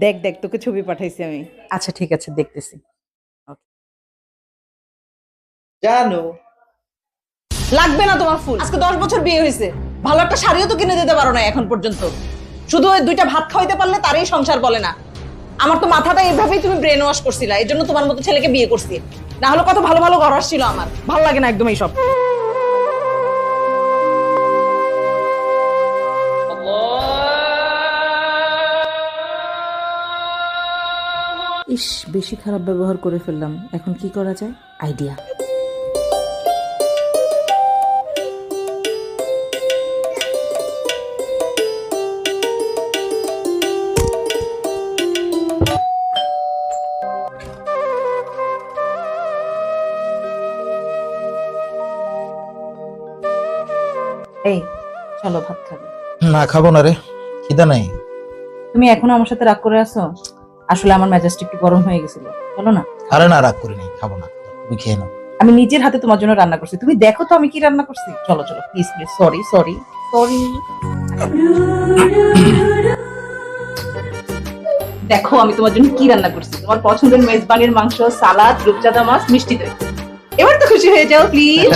দেখ দেখ তোকে ছবি পাঠাইছি আমি। আচ্ছা ঠিক আছে, দেখতেছি। জানো লাগবে না তোমার ফুল, আজকে 10 বছর বিয়ে হয়েছে, ভালো একটা শাড়িও তো কিনে দিতে পারো না এখন পর্যন্ত। শুধু ওই 2টা ভাত খাওয়াইতে পারলে তারই সংসার বলে না। আমার তো মাথাটা এইভাবেই তুমি ব্রেন ওয়াশ করছিলা, এই জন্য তোমার মতো ছেলেকে বিয়ে করছি। না হলে কত ভালো ভালো ঘর আসছিল আমার, ভালো লাগে না একদম এইসব। ইস, বেশি খারাপ ব্যবহার করে ফেললাম, এখন কি করা যায়? আইডিয়া। এই চলো ভাত খাবে। না খাবো না রে, খিদা নাই। তুমি এখনো আমার সাথে রাগ করে আছো? আসলে আমার মেজাজটা একটু গরম হয়ে গেছিল, চলো না। আরে না, রাগ করিনি, খাবো না, তুমি খেয়ে নাও। আমি নিজের হাতে তোমার জন্য রান্না করছি, তুমি দেখো তো আমি কি রান্না করছি। চলো চলো please please, sorry sorry sorry. দেখো আমি তোমার জন্য কি রান্না করছি, তোমার পছন্দের মেজবানির মাংস, সালাদ, রূপচাঁদা মাছ, মিষ্টি দই। এবার তো খুশি হয়ে যাও প্লিজ।